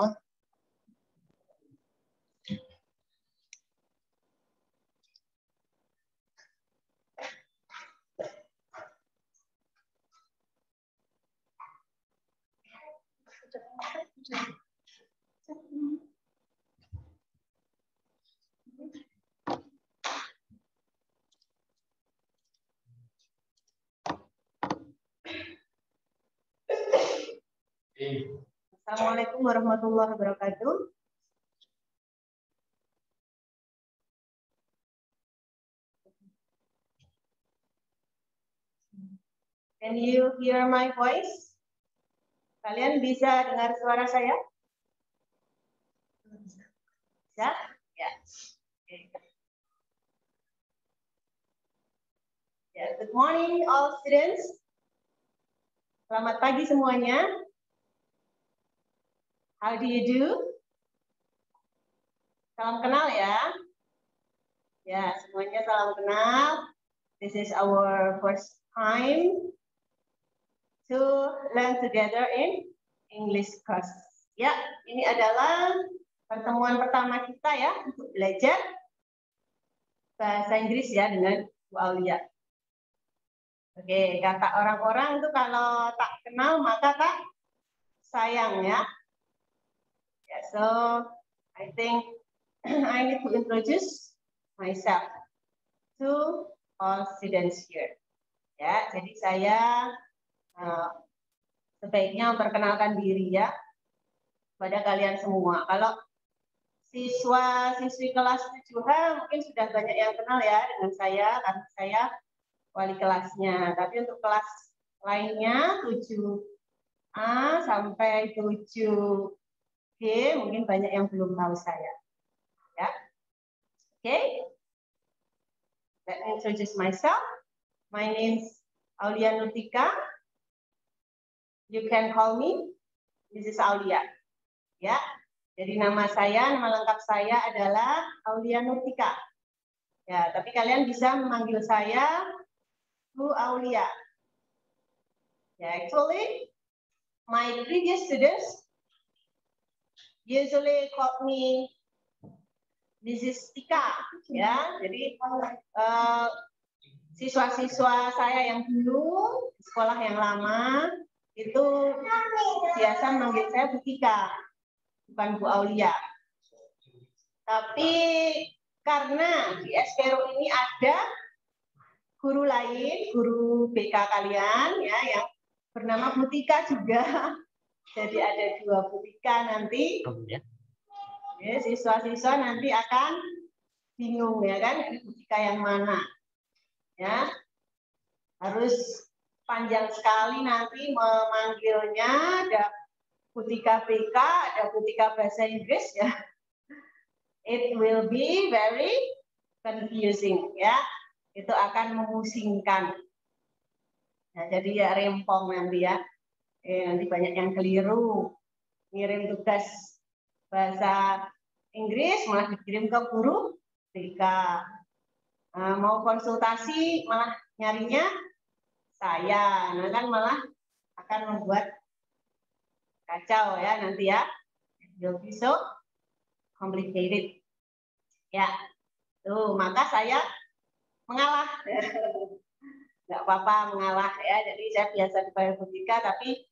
on. Assalamualaikum warahmatullahi wabarakatuh. Can you hear my voice? Kalian bisa dengar suara saya? Bisa? Ya. Okay. Yeah. Good morning all students. Selamat pagi semuanya. How do you do? Salam kenal ya. Ya, semuanya salam kenal. This is our first time to learn together in English class. Ya, ini adalah pertemuan pertama kita ya untuk belajar bahasa Inggris ya dengan Bu Aulia. Oke, kata orang-orang itu kalau tak kenal maka tak sayang ya. Yeah, so I think I need to introduce myself to all students here. Ya, jadi saya sebaiknya memperkenalkan diri ya pada kalian semua. Kalau siswa-siswi kelas 7H mungkin sudah banyak yang kenal ya dengan saya karena saya wali kelasnya. Tapi untuk kelas lainnya 7A sampai 7G mungkin banyak yang belum tahu saya. Ya. Oke. Let me introduce myself. My name is Aulia Nutika. You can call me Mrs. Aulia. Ya. Jadi nama lengkap saya adalah Aulia Nutika. Ya, tapi kalian bisa memanggil saya Bu Aulia. Ya, actually my previous students usually call me Mrs. Tika, ya. Jadi siswa-siswa saya yang dulu di sekolah yang lama itu biasa memanggil saya Bu Tika, bukan Bu Aulia. Tapi karena di Espero ini ada guru lain, guru BK kalian ya yang bernama Bu Tika juga. Jadi ada 2 Bu Tika nanti. Ya, siswa-siswa nanti akan bingung ya kan, Bu Tika yang mana? Ya. Harus panjang sekali nanti memanggilnya, ada Bu Tika BK, ada Bu Tika bahasa Inggris ya. It will be very confusing ya. Itu akan memusingkan. Nah, jadi ya rempong nanti ya. Nanti banyak yang keliru. Ngirim tugas bahasa Inggris malah dikirim ke guru BK. Mau konsultasi malah nyarinya saya. Nah kan malah akan membuat kacau ya nanti ya. It will be so complicated. Ya. Tuh, maka saya mengalah. Nggak apa-apa mengalah ya. Jadi saya biasa dipanggil Bu Tika, tapi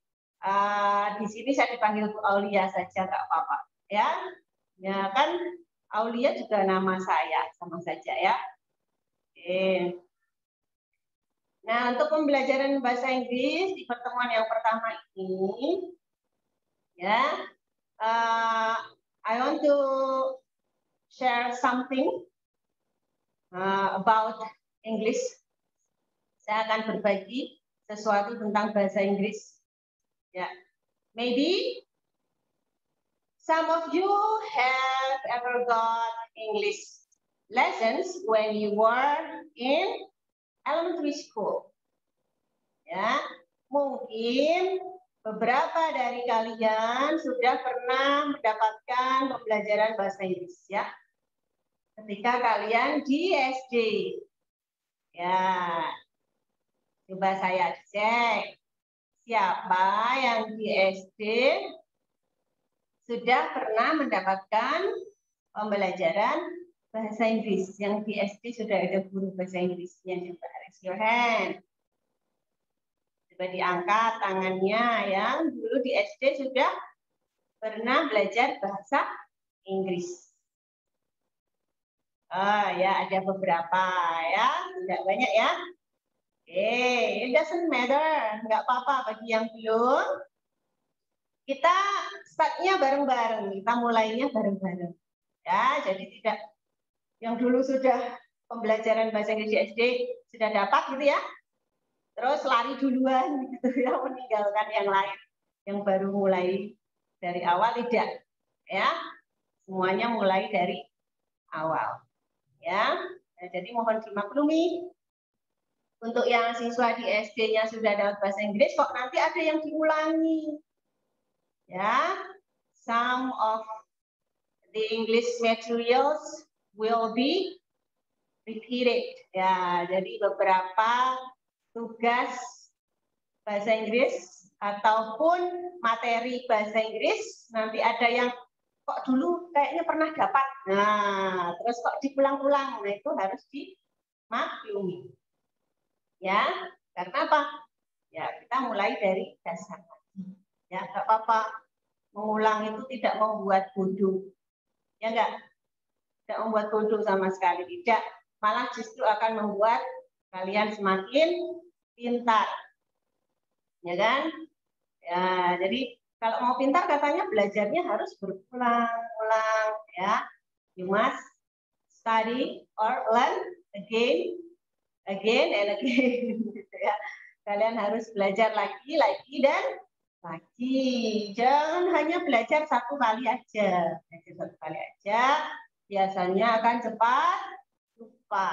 di sini saya dipanggil Bu Aulia saja, nggak apa-apa. Ya, ya kan Aulia juga nama saya, sama saja ya. Oke. Nah, untuk pembelajaran bahasa Inggris di pertemuan yang pertama ini, ya, I want to share something about English. Saya akan berbagi sesuatu tentang bahasa Inggris. Ya, maybe some of you have ever got English lessons when you were in elementary school. Ya, mungkin beberapa dari kalian sudah pernah mendapatkan pembelajaran bahasa Inggris ya. Ketika kalian di SD. Ya. Coba saya cek. Siapa yang di SD sudah pernah mendapatkan pembelajaran bahasa Inggris? Yang di SD sudah ada guru bahasa Inggrisnya, coba raise your hand. Coba diangkat tangannya yang dulu di SD sudah pernah belajar bahasa Inggris. Ya, ada beberapa ya, tidak banyak ya. It doesn't matter, nggak apa-apa bagi yang belum. Kita startnya bareng-bareng, kita mulainya bareng-bareng. Ya, jadi tidak yang dulu sudah pembelajaran bahasa Inggris di SD sudah dapat gitu ya, terus lari duluan gitu ya, meninggalkan yang lain yang baru mulai dari awal, tidak ya, semuanya mulai dari awal ya. Nah, jadi mohon dimaklumi untuk yang siswa di SD-nya sudah dapat bahasa Inggris, kok nanti ada yang diulangi ya. Some of the English materials will be repeated ya. Jadi beberapa tugas bahasa Inggris ataupun materi bahasa Inggris nanti ada yang kok dulu kayaknya pernah dapat. Nah, terus kok diulang-ulang. Nah, itu harus dimaklumi. Ya, karena apa? Ya, kita mulai dari dasar. Ya, nggak apa-apa. Mengulang itu tidak membuat bodoh. Ya enggak? Tidak membuat bodoh sama sekali. Tidak. Malah justru akan membuat kalian semakin pintar. Ya kan? Ya, jadi kalau mau pintar katanya belajarnya harus berulang-ulang ya. You must study or learn again and again gitu ya. Kalian harus belajar lagi dan lagi. Jangan hanya belajar satu kali aja. Belajar satu kali aja biasanya akan cepat lupa.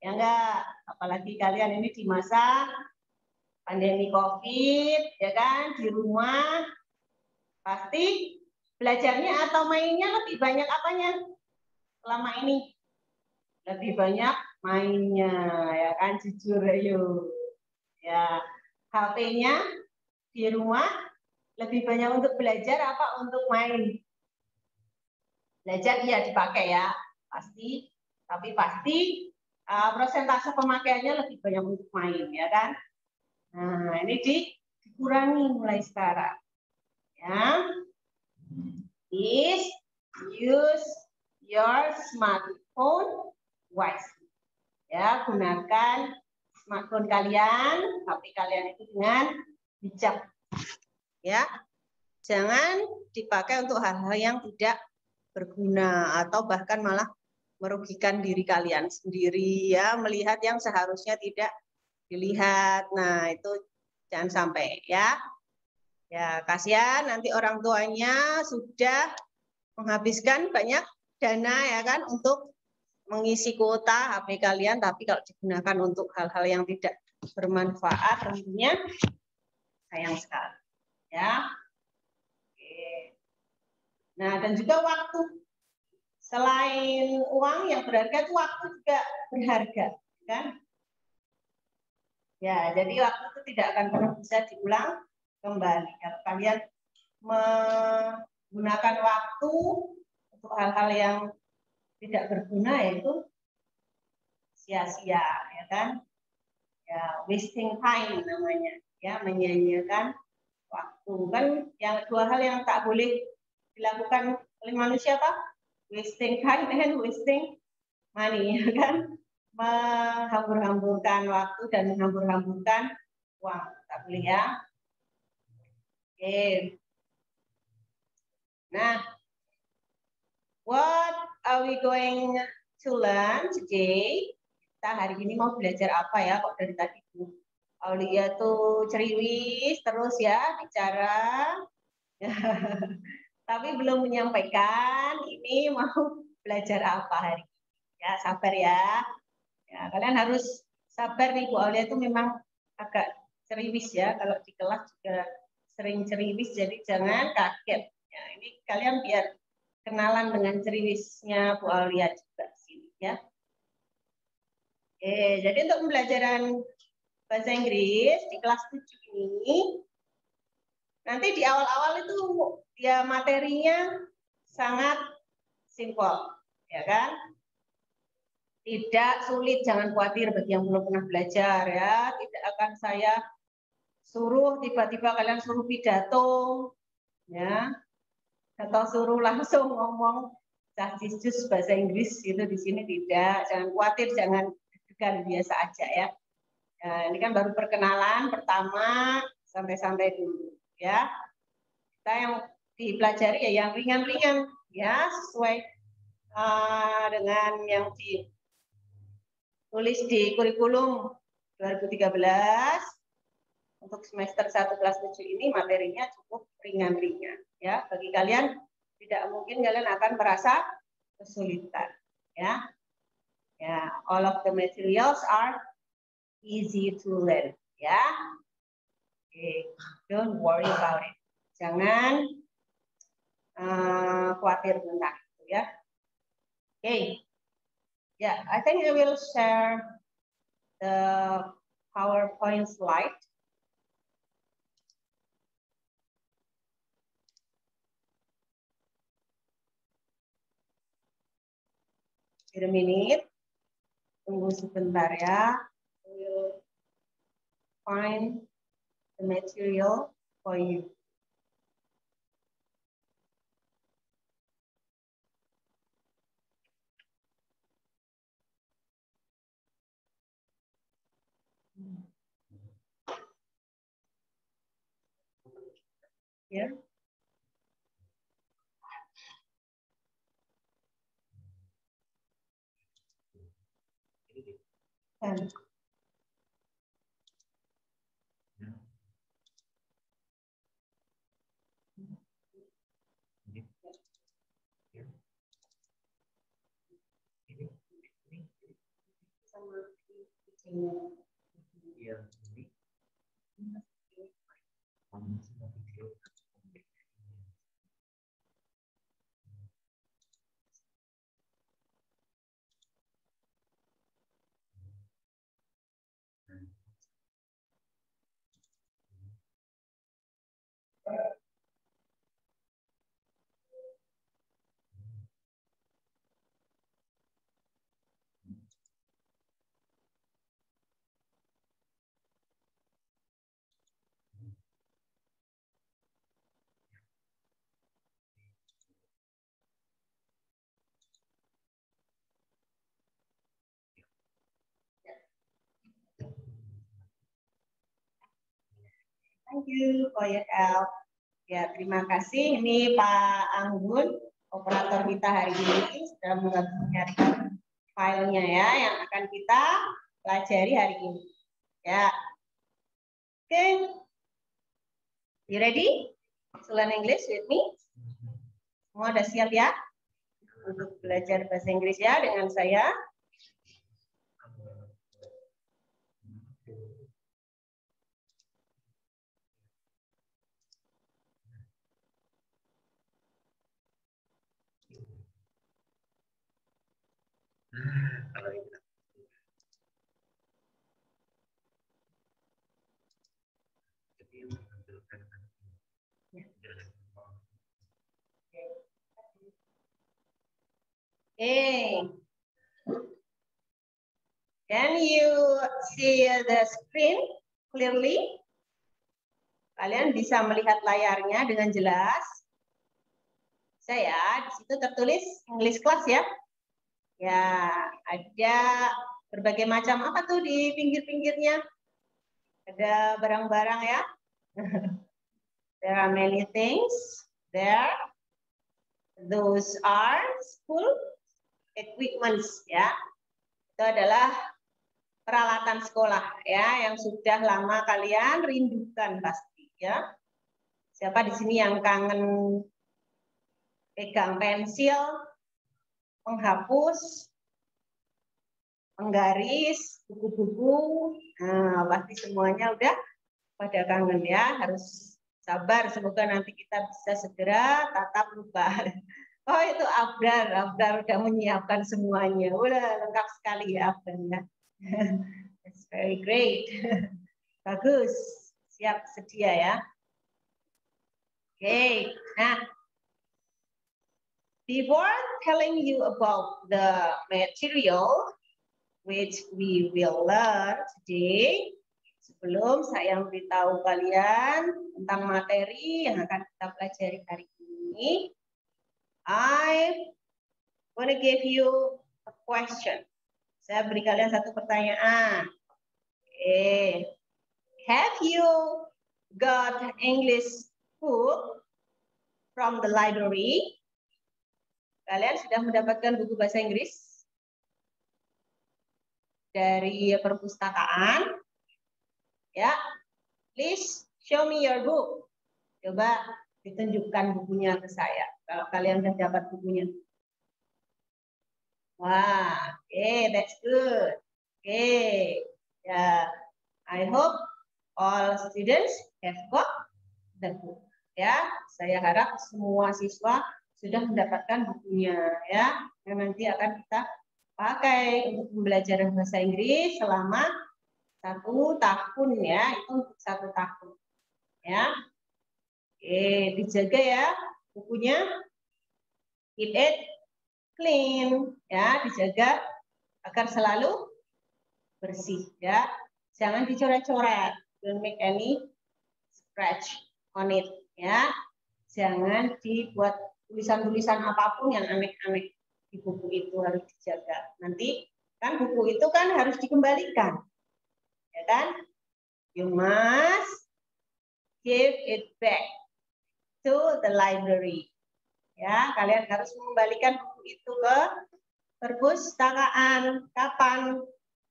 Ya enggak? Apalagi kalian ini di masa pandemi COVID, ya kan, di rumah, pasti belajarnya atau mainnya lebih banyak apanya selama ini? Lebih banyak mainnya, ya kan, jujur ayo. Ya, HP-nya di rumah lebih banyak untuk belajar apa untuk main? Belajar iya dipakai ya, pasti, tapi pasti persentase pemakaiannya lebih banyak untuk main, ya kan? Nah, ini dikurangi mulai sekarang. Ya. Please use your smartphone wisely. Ya, gunakan smartphone kalian, HP kalian itu dengan bijak. Ya. Jangan dipakai untuk hal-hal yang tidak berguna atau bahkan malah merugikan diri kalian sendiri ya, melihat yang seharusnya tidak dilihat. Nah, itu jangan sampai ya. Ya, kasihan nanti orang tuanya sudah menghabiskan banyak dana ya kan untuk mengisi kuota HP kalian, tapi kalau digunakan untuk hal-hal yang tidak bermanfaat tentunya sayang sekali ya. Nah, dan juga waktu. Selain uang yang berharga, itu waktu juga berharga, kan? Ya, jadi waktu itu tidak akan pernah bisa diulang kembali. Kalau kalian menggunakan waktu untuk hal-hal yang tidak berguna, yaitu sia-sia, ya kan? Ya, wasting time namanya, ya, menyia-nyiakan waktu. Kan yang dua hal yang tak boleh dilakukan oleh manusia, Pak? Wasting time and wasting money, ya kan? Menghambur-hamburkan waktu dan menghambur-hamburkan uang. Tak boleh ya. Oke. Nah, what are we going to learn today? Kita hari ini mau belajar apa ya? Kok dari tadi Bu Aulia tuh ceriwis terus ya bicara. Tapi belum menyampaikan ini mau belajar apa hari ini. Ya, sabar ya. Ya, kalian harus sabar nih, Bu Aulia itu memang agak ceriwis ya. Kalau di kelas juga sering ceriwis, jadi jangan kaget. Ya, ini kalian biar kenalan dengan ceriwisnya Bu Aulia juga sini ya. Oke, jadi untuk pembelajaran bahasa Inggris di kelas 7 ini Nanti di awal-awal itu ya materinya sangat simpel, ya kan? Tidak sulit, jangan khawatir bagi yang belum pernah belajar ya. Tidak akan saya suruh tiba-tiba kalian suruh pidato, ya, atau suruh langsung ngomong jus bahasa Inggris gitu di sini tidak. Jangan khawatir, jangan deg-degan, biasa aja ya. Nah, ini kan baru perkenalan pertama, santai-santai dulu ya. Kita yang dipelajari ya yang ringan-ringan ya, sesuai dengan yang ditulis di kurikulum 2013 untuk semester 1 kelas 7 ini materinya cukup ringan-ringan ya. Bagi kalian tidak mungkin kalian akan merasa kesulitan ya. Ya, all of the materials are easy to learn ya. Okay. Don't worry about it. Jangan khawatir tentang itu ya. Okay. Yeah, I think I will share the PowerPoint slide. Wait a minute. Tunggu sebentar ya. I will find the material for you. Here. And thank you for your help. Ya, terima kasih. Ini Pak Anggun, operator kita hari ini, sudah menyiapkan filenya ya, yang akan kita pelajari hari ini. Ya, oke. Okay. You ready to learn English with me? Semua udah siap ya untuk belajar bahasa Inggris ya dengan saya? Hey, can you see the screen clearly? Kalian bisa melihat layarnya dengan jelas. Saya di situ tertulis English class ya. Ya, ada berbagai macam apa tuh di pinggir-pinggirnya? Ada barang-barang ya. There are many things there. Those are school equipments ya. Itu adalah peralatan sekolah ya yang sudah lama kalian rindukan pasti ya. Siapa di sini yang kangen pegang pensil, menghapus, menggaris, buku-buku? Nah, pasti semuanya udah pada kangen ya. Harus sabar, semoga nanti kita bisa segera tatap muka. Oh, itu Abdar udah menyiapkan semuanya. Udah lengkap sekali ya Abdarnya. That's very great. Bagus, siap sedia ya. Okay. Nah, before telling you about the material which we will learn today, sebelum saya memberitahu kalian tentang materi yang akan kita pelajari hari ini, I want to give you a question. Saya beri kalian satu pertanyaan. Okay. Have you got English book from the library? Kalian sudah mendapatkan buku bahasa Inggris dari perpustakaan? Ya, please show me your book. Coba ditunjukkan bukunya ke saya. Kalau kalian sudah dapat bukunya. Wah, okay, that's good. Okay, ya, I hope all students have got the book. Ya, saya harap semua siswa sudah mendapatkan bukunya, ya. Yang nanti akan kita pakai untuk pembelajaran bahasa Inggris selama 1 tahun, ya. Itu untuk 1 tahun, ya. Oke, dijaga ya bukunya. Keep it clean, ya, dijaga agar selalu bersih, ya. Jangan dicoret-coret. Don't make any scratch on it, ya. Jangan dibuat tulisan-tulisan apapun yang aneh-aneh di buku itu, harus dijaga. Nanti kan buku itu kan harus dikembalikan, ya kan? You must give it back to the library. Ya, kalian harus mengembalikan buku itu ke perpustakaan. Kapan?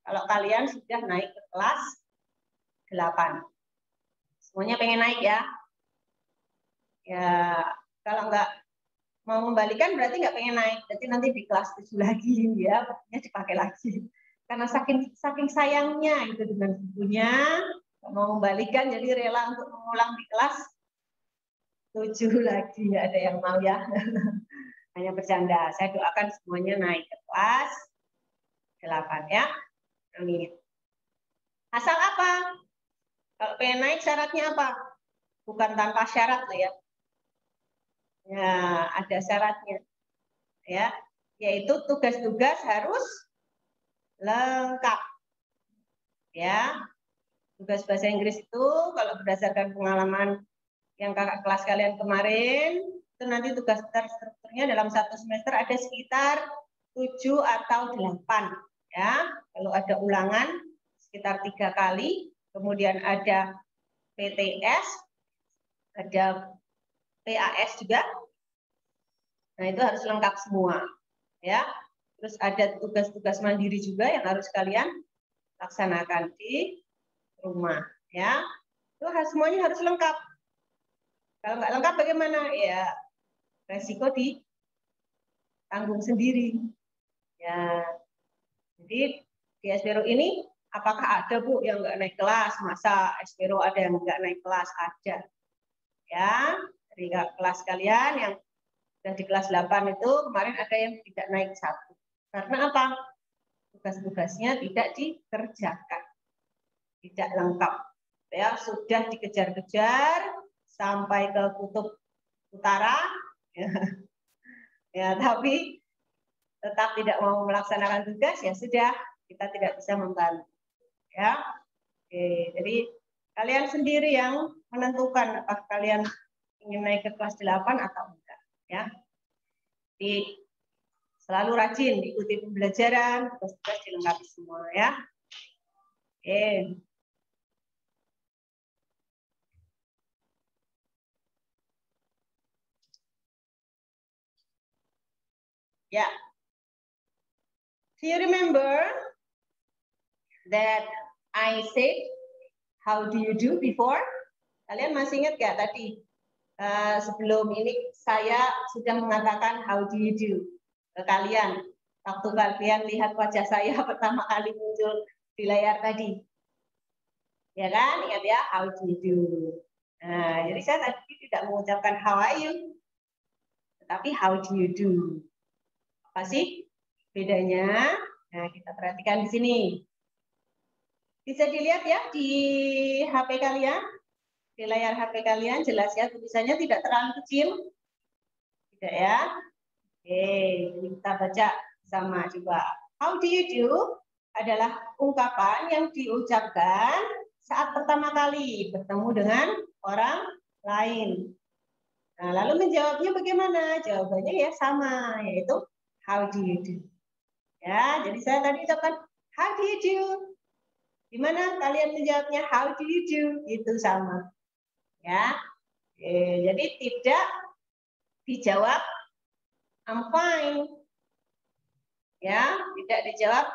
Kalau kalian sudah naik ke kelas 8. Semuanya pengen naik ya? Ya, kalau nggak mau membalikan berarti nggak pengen naik. Berarti nanti di kelas 7 lagi, ya, bukunya dipakai lagi. Karena saking sayangnya itu dengan bukunya, mau membalikan jadi rela untuk mengulang di kelas 7 lagi. Nggak ada yang mau ya. Hanya bercanda. Saya doakan semuanya naik ke kelas 8 ya. Amin. Asal apa? Kalau pengen naik syaratnya apa? Bukan tanpa syarat loh ya. Ya, ada syaratnya. Ya, yaitu tugas-tugas harus lengkap. Ya. Tugas bahasa Inggris itu kalau berdasarkan pengalaman yang kakak kelas kalian kemarin, itu nanti tugas terstrukturnya dalam 1 semester ada sekitar 7 atau 8. Ya, kalau ada ulangan sekitar 3 kali, kemudian ada PTS, ada PAS juga. Nah, itu harus lengkap semua, ya. Terus ada tugas-tugas mandiri juga yang harus kalian laksanakan di rumah, ya. Itu semuanya harus lengkap. Kalau nggak lengkap bagaimana? Ya, resiko ditanggung sendiri. Ya, jadi di Espero ini apakah ada Bu yang nggak naik kelas? Masa Espero ada yang nggak naik kelas? Ada. Ya, dari kelas kalian yang sudah di kelas 8 itu kemarin ada yang tidak naik 1. Karena apa? Tugas-tugasnya tidak dikerjakan. Tidak lengkap. Ya, sudah dikejar-kejar sampai ke kutub utara. Ya, tapi tetap tidak mau melaksanakan tugas, ya sudah, kita tidak bisa membantu. Ya. Oke, jadi kalian sendiri yang menentukan apakah kalian ingin naik ke kelas 8 atau enggak, ya. Jadi selalu rajin ikuti pembelajaran, tugas-tugas dilengkapi semua, ya. Oke. Ya. Do you remember that I said how do you do before? Kalian masih ingat nggak tadi? Sebelum ini saya sudah mengatakan how do you do ke kalian waktu kalian lihat wajah saya pertama kali muncul di layar tadi, ya kan? Ingat ya, how do you do. Nah, jadi saya tadi tidak mengucapkan how are you, tetapi how do you do. Apa sih bedanya? Nah, kita perhatikan di sini. Bisa dilihat ya di HP kalian. Di layar HP kalian jelas ya, tulisannya tidak terlalu kecil. Tidak ya? Oke, kita baca sama coba. How do you do adalah ungkapan yang diucapkan saat pertama kali bertemu dengan orang lain. Nah, lalu menjawabnya bagaimana? Jawabannya ya sama, yaitu how do you do. Ya, jadi saya tadi ucapkan how do you do. Gimana kalian menjawabnya how do you do? Itu sama. Ya. Jadi tidak dijawab I'm fine. Ya, tidak dijawab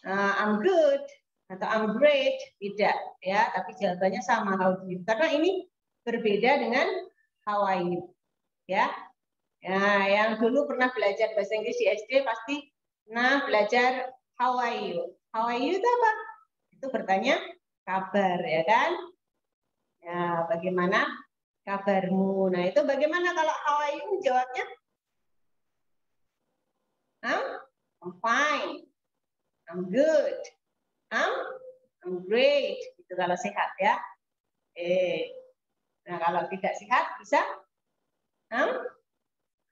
I'm good atau I'm great, tidak ya, tapi jawabannya sama how do you. Karena ini berbeda dengan how are you. Ya. Nah, yang dulu pernah belajar bahasa Inggris di SD pasti pernah belajar how are you. How are you itu apa? Itu bertanya kabar ya kan? Ya, bagaimana kabarmu? Nah, itu bagaimana kalau how are you jawabnya? I'm fine. I'm good. I'm great. Itu kalau sehat ya. Nah, kalau tidak sehat bisa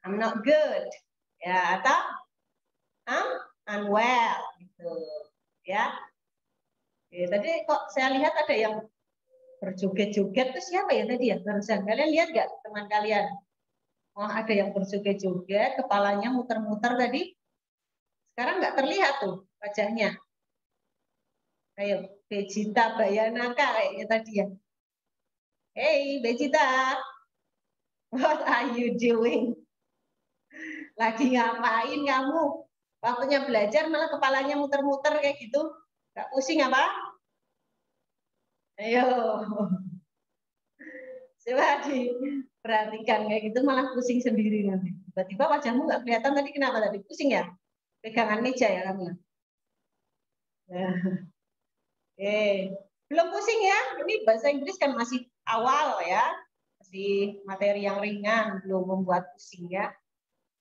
I'm not good. Ya, atau I'm unwell gitu. Ya. Tadi kok saya lihat ada yang berjoget-joget tuh siapa ya tadi ya? Barusan kalian lihat nggak teman kalian? Oh, ada yang berjoget-joget, kepalanya muter-muter tadi. Sekarang nggak terlihat tuh wajahnya. Kayak Vegeta Bayanaka kayaknya tadi ya. Hey, Vegeta. What are you doing? Lagi ngapain kamu? Waktunya belajar malah kepalanya muter-muter kayak gitu. Nggak pusing apa? Ayo. Coba diperhatikan kayak gitu malah pusing sendiri nanti. Tiba-tiba wajahmu nggak kelihatan tadi kenapa tadi? Pusing ya? Pegangan meja ya kamu. Nah. Oke. Belum pusing ya? Ini bahasa Inggris kan masih awal ya. Masih materi yang ringan, belum membuat pusing ya.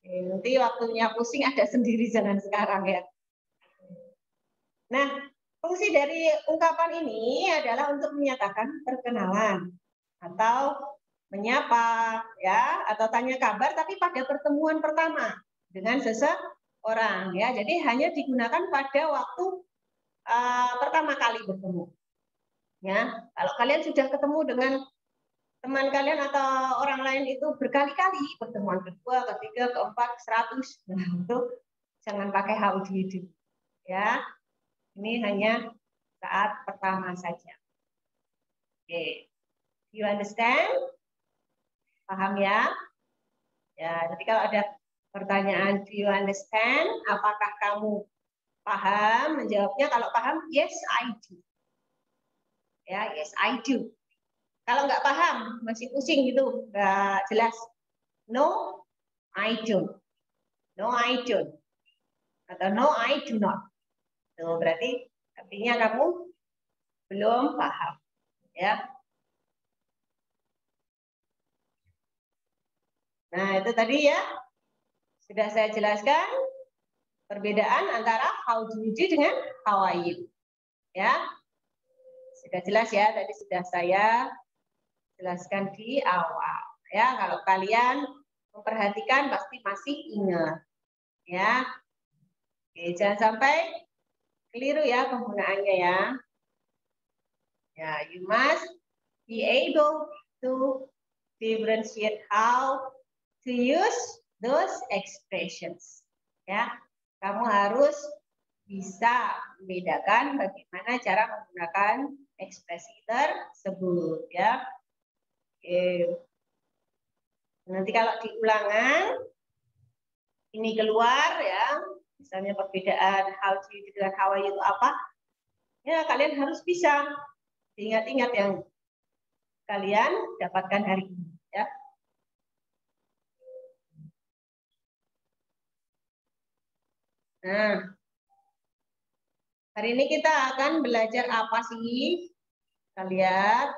Nanti waktunya pusing ada sendiri, jangan sekarang ya. Nah, fungsi dari ungkapan ini adalah untuk menyatakan perkenalan atau menyapa ya, atau tanya kabar tapi pada pertemuan pertama dengan seseorang ya. Jadi hanya digunakan pada waktu pertama kali bertemu. Ya, kalau kalian sudah ketemu dengan teman kalian atau orang lain itu berkali-kali, pertemuan kedua, ketiga, keempat, 100, nah, itu jangan pakai how do you do. Ya, ini hanya saat pertama saja. Oke, you understand? Paham ya? Ya, jadi kalau ada pertanyaan, do you understand? Apakah kamu paham? Menjawabnya kalau paham, yes I do. Ya, yes I do. Kalau nggak paham, masih pusing gitu, nggak jelas. No, I don't. No, I don't. Atau no, I do not. Tuh, berarti artinya kamu belum paham. Ya. Nah, itu tadi ya. Sudah saya jelaskan perbedaan antara how do you do dengan how are you. Ya. Sudah jelas ya, tadi sudah saya jelaskan di awal. Ya, kalau kalian memperhatikan pasti masih ingat. Ya. Oke, jangan sampai keliru ya penggunaannya ya. Ya, you must be able to differentiate how to use those expressions. Ya, kamu harus bisa membedakan bagaimana cara menggunakan ekspresi tersebut ya. Oke. Nanti kalau di ulangan ini keluar ya, misalnya perbedaan how to you dengan how are you itu apa, ya kalian harus bisa ingat-ingat yang kalian dapatkan hari ini ya. Nah, hari ini kita akan belajar apa sih? Kita lihat.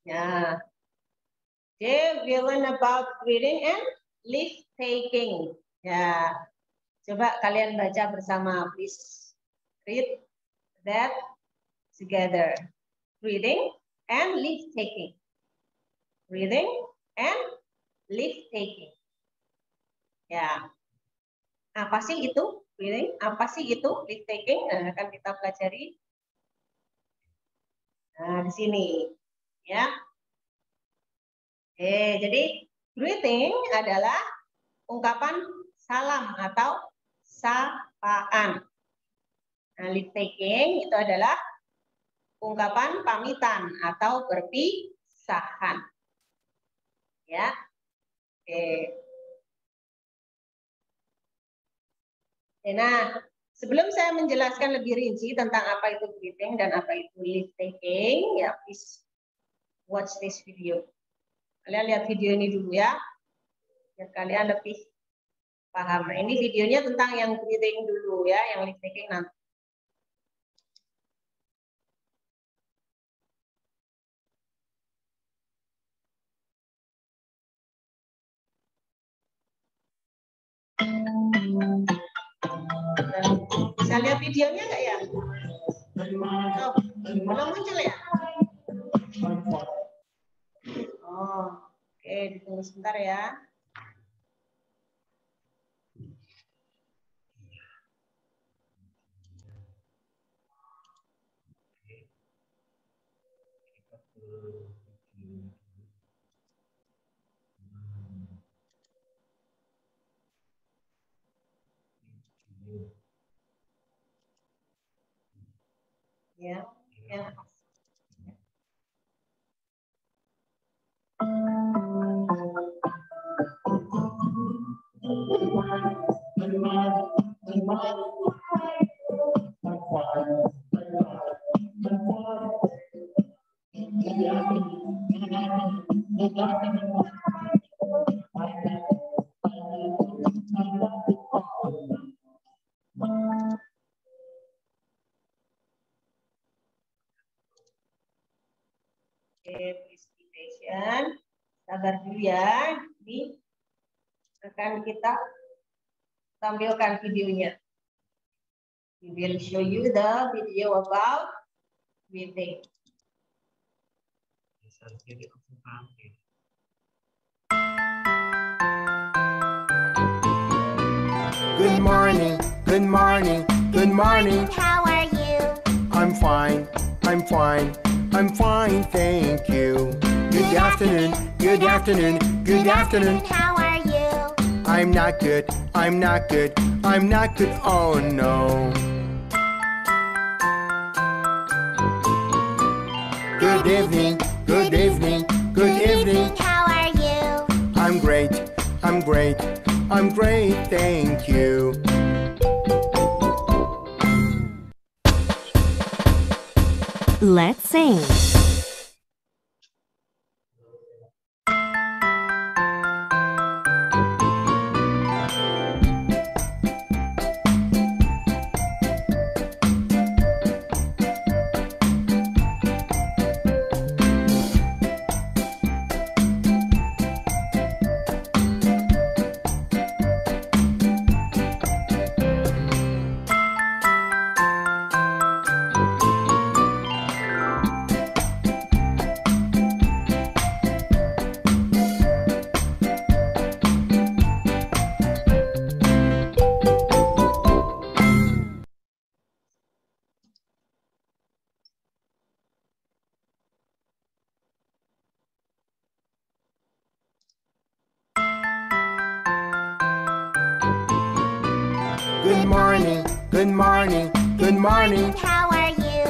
Ya. Okay, we learn about reading and leaf taking. Ya. Coba kalian baca bersama, please. Read that together. Breathing and leaf taking. Breathing and leaf taking. Ya. Apa sih itu? Breathing. Apa sih itu? Leaf taking. Nah, akan kita pelajari. Nah, di sini. Ya. Oke, jadi greeting adalah ungkapan salam atau sapaan. Nah, leave taking itu adalah ungkapan pamitan atau perpisahan. Ya. Oke. Nah, sebelum saya menjelaskan lebih rinci tentang apa itu greeting dan apa itu leave taking, ya please watch this video. Kalian lihat video ini dulu ya. Biar kalian lebih paham. Nah, ini videonya tentang yang greeting dulu ya, yang leave taking nanti. Bisa lihat videonya nggak ya? Oh, belum muncul ya? Oh, oke, ditunggu sebentar ya. Ya, ya. Please be patient. Sabar dulu ya. Ini akan kita tampilkan videonya. We will show you the video about breathing. Good morning, good morning, good morning. How are you? I'm fine, I'm fine, I'm fine, thank you. Good afternoon, good afternoon, good afternoon. How are you? I'm not good, I'm not good, I'm not good, oh no. Good evening, good evening, good evening. How are you? I'm great, I'm great, I'm great, thank you. Let's sing. Good morning, good morning, good morning. How are you?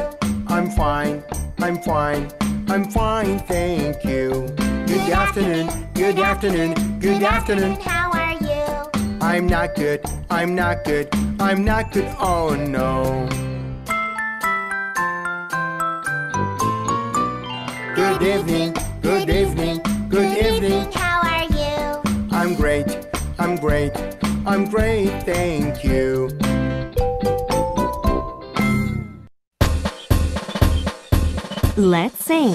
I'm fine, I'm fine, I'm fine, thank you. Good afternoon, good afternoon, good afternoon. How are you? I'm not good, I'm not good, I'm not good, oh no. Good evening, good evening, good evening. How are you? I'm great, I'm great, I'm great, thank you. Let's sing.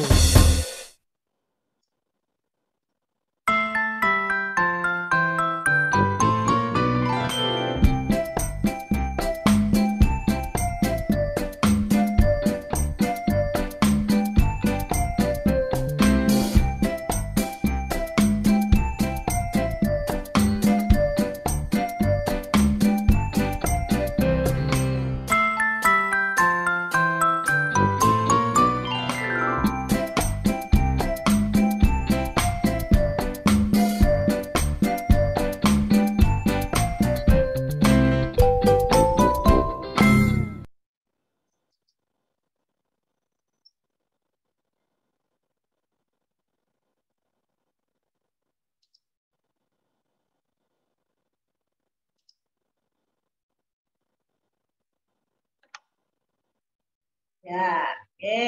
Ya, oke.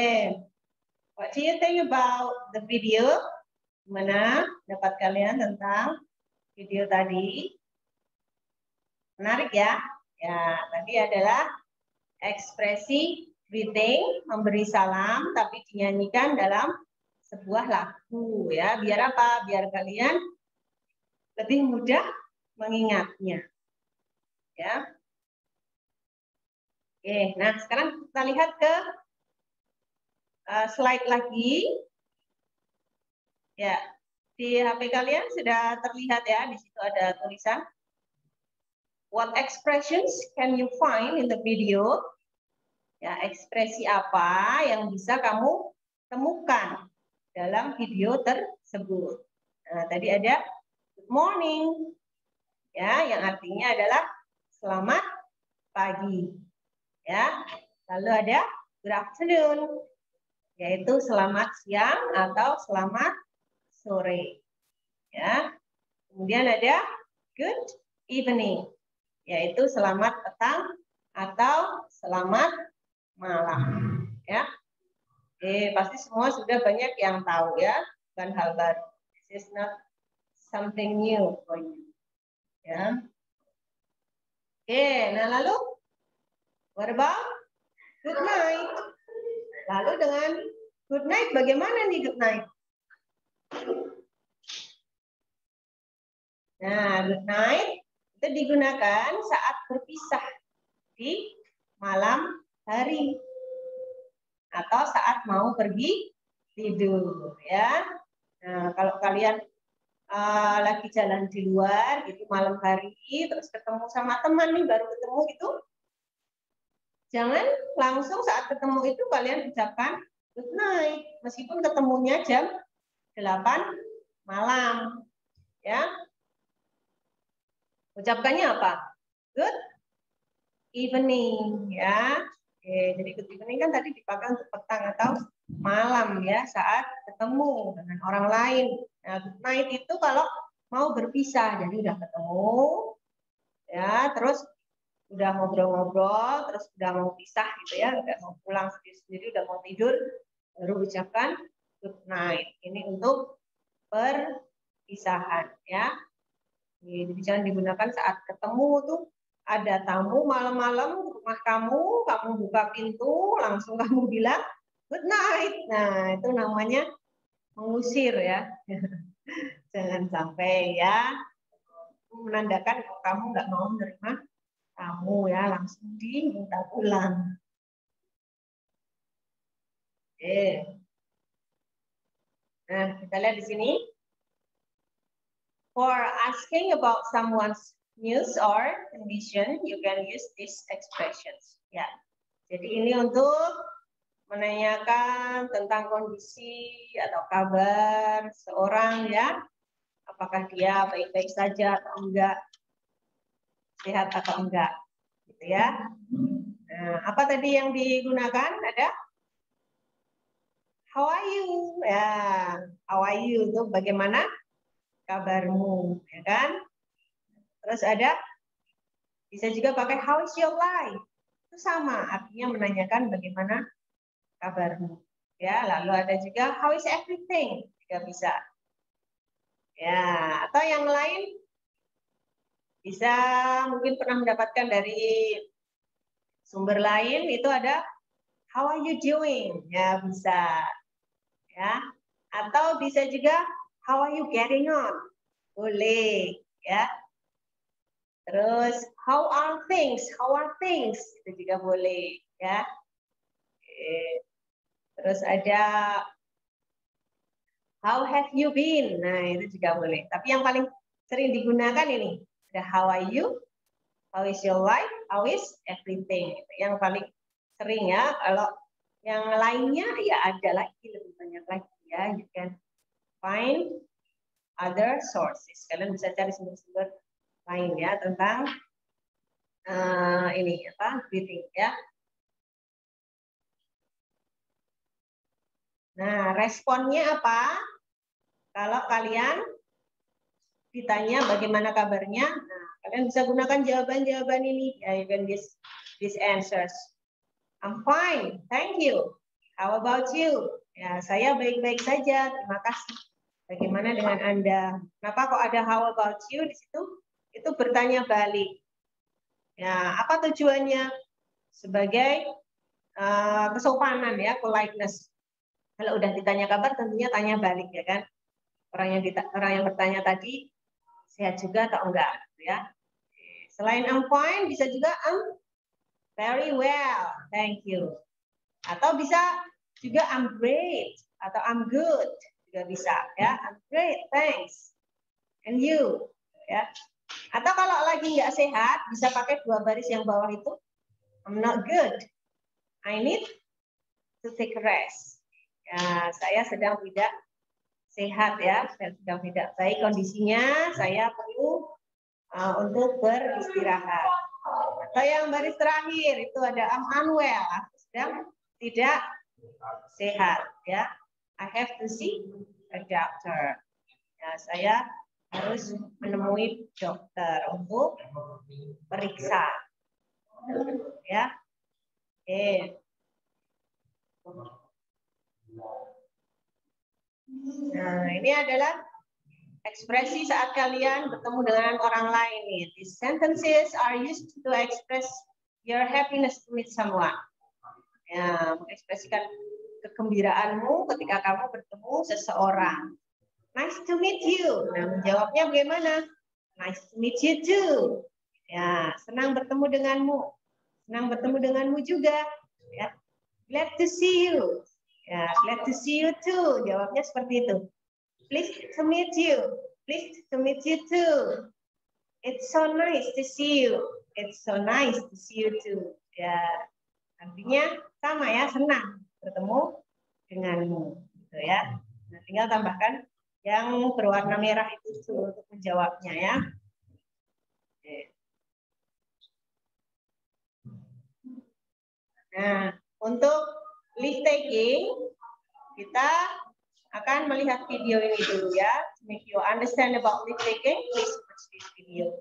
What do you think about the video? Gimana pendapat kalian tentang video tadi? Menarik ya? Ya, tadi adalah ekspresi greeting, memberi salam, tapi dinyanyikan dalam sebuah lagu ya. Biar apa? Biar kalian lebih mudah mengingatnya. Ya. Oke, nah sekarang kita lihat ke slide lagi. Ya, di HP kalian sudah terlihat ya, di situ ada tulisan. What expressions can you find in the video? Ya, ekspresi apa yang bisa kamu temukan dalam video tersebut? Nah, tadi ada good morning, ya, yang artinya adalah selamat pagi, ya. Lalu ada good afternoon, yaitu selamat siang atau selamat sore, ya. Kemudian ada good evening, yaitu selamat petang atau selamat malam, ya. Oke, pasti semua sudah banyak yang tahu ya, bukan hal baru. This is not something new for you, ya. Oke, nah lalu what about good night? Lalu dengan good night bagaimana nih good night? Nah, good night itu digunakan saat berpisah di malam hari atau saat mau pergi tidur ya. Nah, kalau kalian lagi jalan di luar gitu malam hari terus ketemu sama teman nih baru ketemu gitu, jangan langsung saat ketemu itu kalian ucapkan good night meskipun ketemunya jam 8 malam ya. Ucapkannya apa? Good evening ya. Oke, jadi good evening kan tadi dipakai untuk petang atau malam ya saat ketemu dengan orang lain. Nah, good night itu kalau mau berpisah, jadi udah ketemu ya, terus udah ngobrol-ngobrol, terus udah mau pisah gitu ya, udah mau pulang sendiri-sendiri, udah mau tidur, baru ucapkan good night. Ini untuk perpisahan ya. Jadi jangan digunakan saat ketemu tuh ada tamu malam-malam rumah kamu buka pintu, langsung kamu bilang good night. Nah, itu namanya mengusir ya. Jangan sampai ya. Menandakan kalau kamu nggak mau menerima tamu ya, langsung diminta pulang. Oke. Nah, kita lihat di sini. For asking about someone's news or condition, you can use these expressions. Ya, jadi ini untuk menanyakan tentang kondisi atau kabar seorang ya, apakah dia baik-baik saja atau enggak, sehat atau enggak, gitu ya. Nah, apa tadi yang digunakan? Ada how are you? Ya, how are you itu bagaimana kabarmu, ya kan? Terus ada bisa juga pakai how is your life? Itu sama, artinya menanyakan bagaimana kabarmu. Ya, lalu ada juga how is everything? Juga bisa. Ya, atau yang lain bisa mungkin pernah mendapatkan dari sumber lain itu ada how are you doing? Ya, bisa. Ya. Atau bisa juga how are you getting on? Boleh, ya. Terus how are things? How are things? Itu juga boleh, ya. Oke. Terus ada how have you been? Nah, itu juga boleh. Tapi yang paling sering digunakan ini ada how are you? How is your life? How is everything? Itu yang paling sering ya. Kalau yang lainnya ya ada lagi lebih banyak lagi ya. You can find other sources. Kalian bisa cari sumber-sumber lain ya tentang ini apa greeting ya. Nah, responnya apa? Kalau kalian ditanya bagaimana kabarnya, nah, kalian bisa gunakan jawaban-jawaban ini. Ya, you can these answers. I'm fine, thank you. How about you? Ya, saya baik-baik saja, terima kasih. Bagaimana dengan Anda? Kenapa kok ada how about you di situ? Itu bertanya balik. Ya, apa tujuannya? Sebagai kesopanan ya, politeness. Kalau udah ditanya kabar, tentunya tanya balik ya kan. Orang yang bertanya tadi sehat juga atau enggak? Ya. Selain I'm fine, bisa juga I'm very well, thank you. Atau bisa juga I'm great atau I'm good juga bisa ya. I'm great, thanks. And you, ya. Atau kalau lagi nggak sehat, bisa pakai dua baris yang bawah itu. I'm not good. I need to take a rest. Ya, saya sedang tidak sehat ya, saya sedang tidak baik kondisinya. Saya perlu untuk beristirahat. Atau yang baris terakhir itu ada I'm unwell, aku sedang tidak sehat ya. I have to see a doctor. Ya, saya harus menemui dokter untuk periksa. Ya. Oke. Nah, ini adalah ekspresi saat kalian bertemu dengan orang lain. These sentences are used to express your happiness to meet someone. Ya, mengekspresikan kegembiraanmu ketika kamu bertemu seseorang. Nice to meet you. Nah, menjawabnya bagaimana? Nice to meet you too. Ya, senang bertemu denganmu. Senang bertemu denganmu juga. Ya, glad to see you. Ya, glad to see you too. Jawabnya seperti itu. Pleased to meet you. Pleased to meet you too. It's so nice to see you. It's so nice to see you too. Ya, artinya sama ya, senang bertemu denganmu. Gitu ya. Nah, tinggal tambahkan yang berwarna merah itu untuk menjawabnya ya. Oke. Nah, untuk leave taking kita akan melihat video ini dulu ya. To make you understand about leave taking, please watch this video.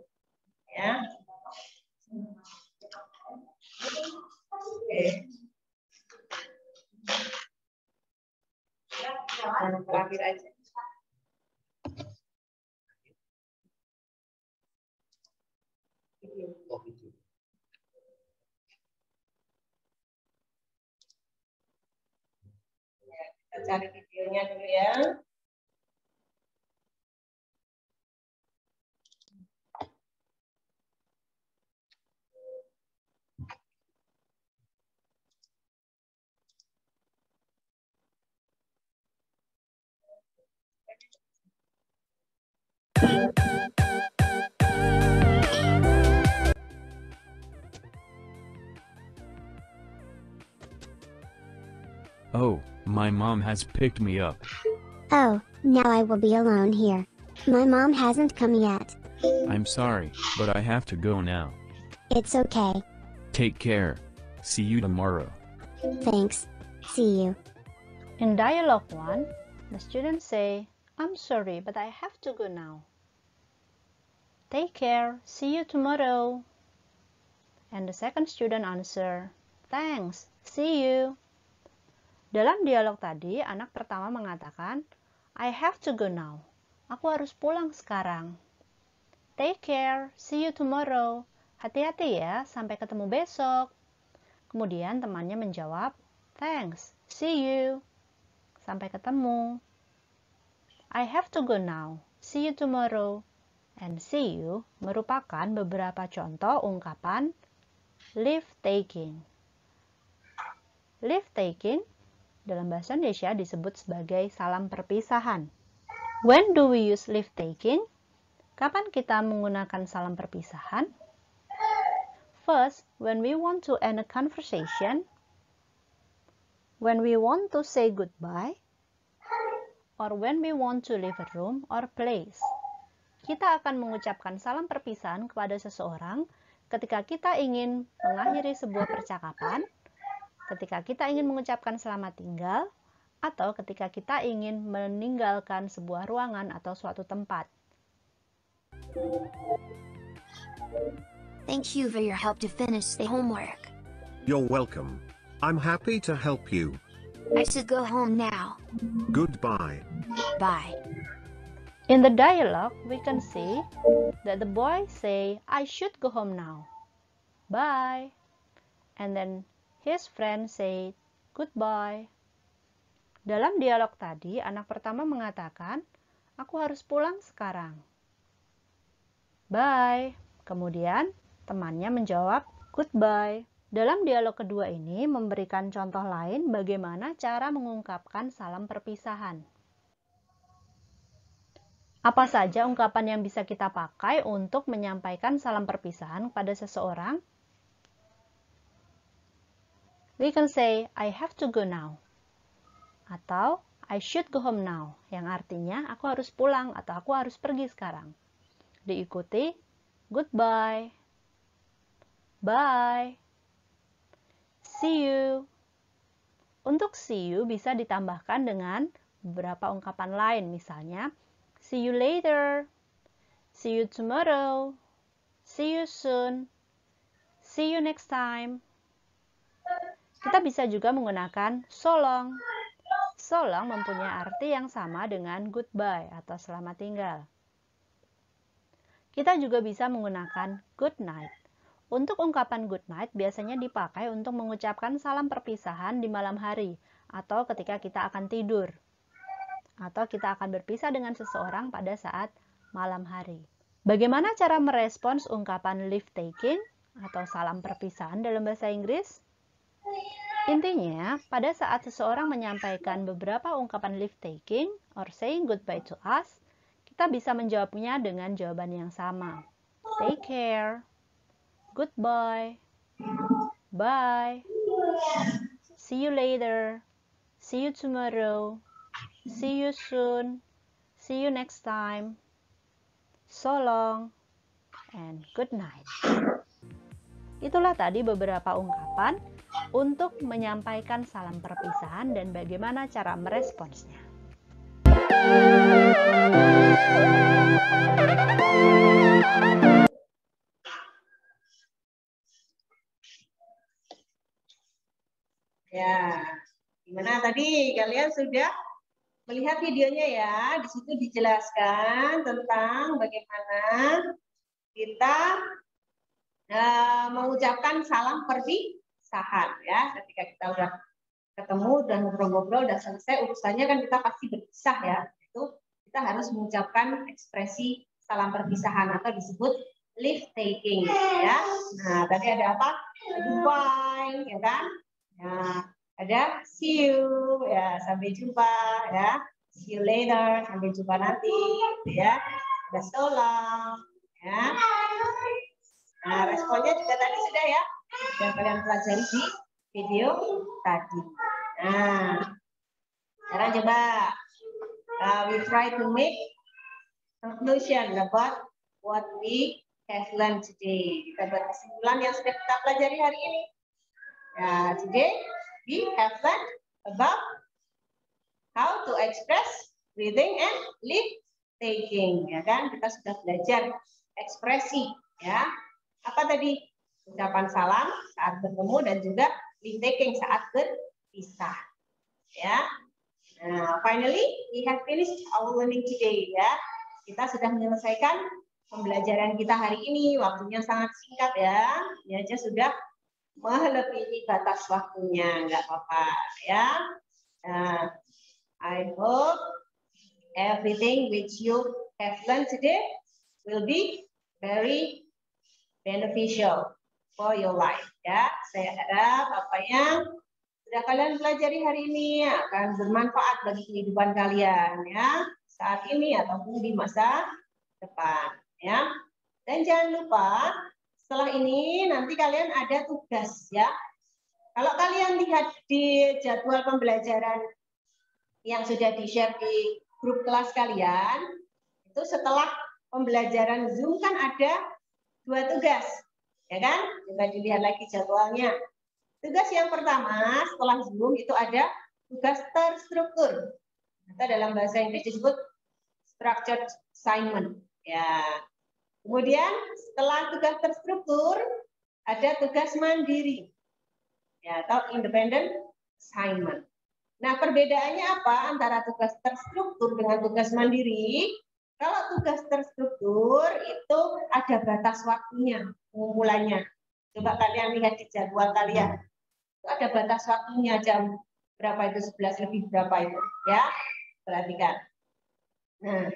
Ya. Oke. Yang terakhir aja. Kita cari videonya dulu ya. Oh, my mom has picked me up. Oh, now I will be alone here. My mom hasn't come yet. I'm sorry, but I have to go now. It's okay. Take care. See you tomorrow. Thanks. See you. In dialogue 1, the students say, I'm sorry, but I have to go now. Take care. See you tomorrow. And the second student answer, thanks. See you. Dalam dialog tadi, anak pertama mengatakan, I have to go now. Aku harus pulang sekarang. Take care. See you tomorrow. Hati-hati ya, sampai ketemu besok. Kemudian temannya menjawab, thanks. See you. Sampai ketemu. I have to go now. See you tomorrow. And see you merupakan beberapa contoh ungkapan leave taking. Leave taking dalam bahasa Indonesia disebut sebagai salam perpisahan. When do we use leave taking? Kapan kita menggunakan salam perpisahan? First, when we want to end a conversation, when we want to say goodbye, or when we want to leave a room or place. Kita akan mengucapkan salam perpisahan kepada seseorang ketika kita ingin mengakhiri sebuah percakapan, ketika kita ingin mengucapkan selamat tinggal, atau ketika kita ingin meninggalkan sebuah ruangan atau suatu tempat. Thank you for your help to finish the homework. You're welcome. I'm happy to help you. I should go home now. Goodbye. Bye. In the dialogue, we can see that the boy say, I should go home now. Bye. And then his friend say, goodbye. Dalam dialog tadi, anak pertama mengatakan, aku harus pulang sekarang. Bye. Kemudian, temannya menjawab, goodbye. Dalam dialog kedua ini memberikan contoh lain bagaimana cara mengungkapkan salam perpisahan. Apa saja ungkapan yang bisa kita pakai untuk menyampaikan salam perpisahan pada seseorang? We can say, I have to go now. Atau, I should go home now. Yang artinya, aku harus pulang atau aku harus pergi sekarang. Diikuti, goodbye. Bye. See you. Untuk see you bisa ditambahkan dengan beberapa ungkapan lain. Misalnya, see you later, see you tomorrow, see you soon, see you next time. Kita bisa juga menggunakan so long. So long mempunyai arti yang sama dengan goodbye atau selamat tinggal. Kita juga bisa menggunakan good night. Untuk ungkapan good night biasanya dipakai untuk mengucapkan salam perpisahan di malam hari atau ketika kita akan tidur. Atau kita akan berpisah dengan seseorang pada saat malam hari. Bagaimana cara merespons ungkapan leave taking atau salam perpisahan dalam bahasa Inggris? Intinya, pada saat seseorang menyampaikan beberapa ungkapan leave taking or saying goodbye to us, kita bisa menjawabnya dengan jawaban yang sama. Take care, goodbye, bye, see you later, see you tomorrow, see you soon, see you next time, so long, and good night. Itulah tadi beberapa ungkapan untuk menyampaikan salam perpisahan dan bagaimana cara meresponsnya. Ya, gimana tadi kalian sudah melihat videonya ya? Di situ dijelaskan tentang bagaimana kita mengucapkan salam perpisahan ya. Ketika kita udah ketemu dan ngobrol-ngobrol udah selesai urusannya kan kita pasti berpisah ya. Itu kita harus mengucapkan ekspresi salam perpisahan atau disebut leave taking ya. Nah, tadi ada apa? Goodbye ya kan? Nah, ada see you ya, sampai jumpa ya. See you later, sampai jumpa nanti ya. Ada so long ya. Nah, responnya juga tadi sudah ya. Yang kalian pelajari di video tadi. Nah, sekarang coba we try to make conclusion about what we have learned today. Kita buat kesimpulan yang sudah kita pelajari hari ini. Nah, today we have learned about how to express breathing and leave taking. Ya kan? Kita sudah belajar ekspresi ya. Apa tadi? Ucapan salam saat bertemu dan juga leave taking saat berpisah. Ya. Nah, finally we have finished our learning today ya. Kita sudah menyelesaikan pembelajaran kita hari ini. Waktunya sangat singkat ya. Ini aja sudah melebihi batas waktunya, nggak apa-apa ya. I hope everything which you have learned today will be very beneficial for your life ya. Saya harap apa yang sudah kalian pelajari hari ini akan bermanfaat bagi kehidupan kalian ya, saat ini ataupun di masa depan ya. Dan jangan lupa setelah ini nanti kalian ada tugas ya. Kalau kalian lihat di jadwal pembelajaran yang sudah di-share di grup kelas kalian, itu setelah pembelajaran Zoom kan ada 2 tugas. Ya kan? Coba dilihat lagi jadwalnya. Tugas yang pertama setelah Zoom itu ada tugas terstruktur. Atau dalam bahasa Inggris disebut structured assignment. Ya. Kemudian setelah tugas terstruktur ada tugas mandiri. ya, atau independent assignment. Nah, perbedaannya apa antara tugas terstruktur dengan tugas mandiri? Kalau tugas terstruktur itu ada batas waktunya, pengumpulannya. Coba kalian lihat di jadwal kalian. Itu ada batas waktunya, jam berapa itu, 11 lebih berapa itu, ya. Perhatikan. Nah,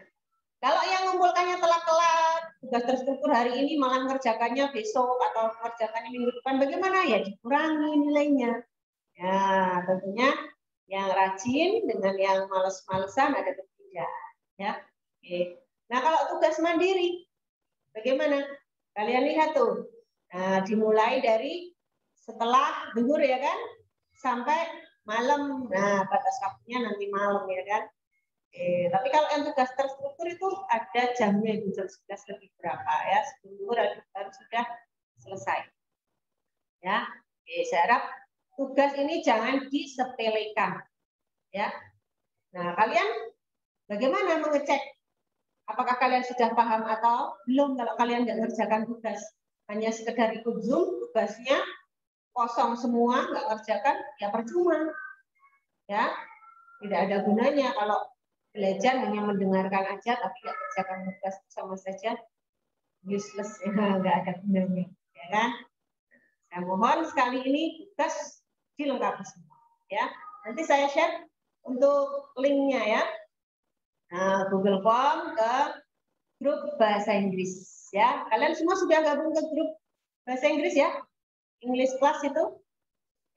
kalau yang mengumpulkannya telat-telat, tugas terstruktur hari ini malah mengerjakannya besok atau mengerjakannya minggu depan, bagaimana? Ya dikurangi nilainya. Ya, tentunya yang rajin dengan yang males-malesan ada perbedaan, ya. Oke. Nah, kalau tugas mandiri, bagaimana? Kalian lihat tuh. Nah, dimulai dari setelah zuhur ya kan, sampai malam. Nah, batas waktunya nanti malam ya kan. Oke. Tapi kalau yang tugas terstruktur itu ada jamnya itu jam 11 lebih berapa ya, sebelum zuhur harus sudah selesai. Ya. Oke, saya harap tugas ini jangan disepelekan, ya. Nah, kalian bagaimana mengecek apakah kalian sudah paham atau belum? Kalau kalian nggak mengerjakan tugas, hanya sekedar ikut Zoom, tugasnya kosong semua, nggak ngerjakan, ya percuma, ya. Tidak ada gunanya kalau belajar hanya mendengarkan aja, tapi nggak kerjakan tugas, sama saja useless, ya, nggak ada gunanya, ya kan? Saya mohon sekali ini tugas dilengkapi semua, ya. Nanti saya share untuk linknya ya. Nah, Google Form ke grup bahasa Inggris ya. Kalian semua sudah gabung ke grup bahasa Inggris ya? English class itu.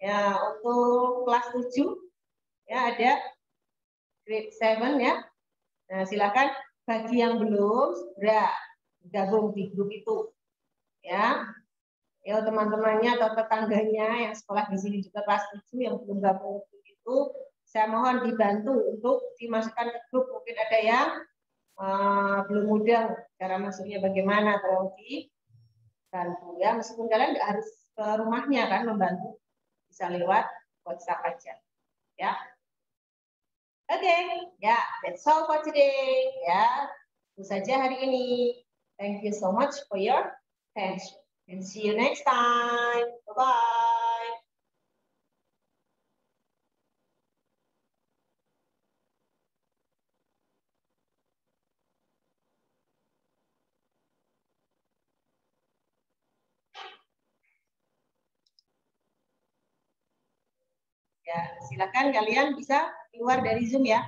Ya, untuk kelas 7 ya ada grade 7 ya. Nah, silakan bagi yang belum segera gabung di grup itu. Ya. Ya, teman-temannya atau tetangganya yang sekolah di sini juga kelas 7 yang belum gabung itu, saya mohon dibantu untuk dimasukkan ke grup. Mungkin ada yang belum mudah cara masuknya bagaimana, tolong dibantu ya. Meskipun kalian nggak harus ke rumahnya kan membantu, bisa lewat WhatsApp aja ya. Oke, ya, that's all for today ya. Itu saja hari ini. Thank you so much for your attention. And see you next time. Bye-bye. Ya, silakan kalian bisa keluar dari Zoom ya.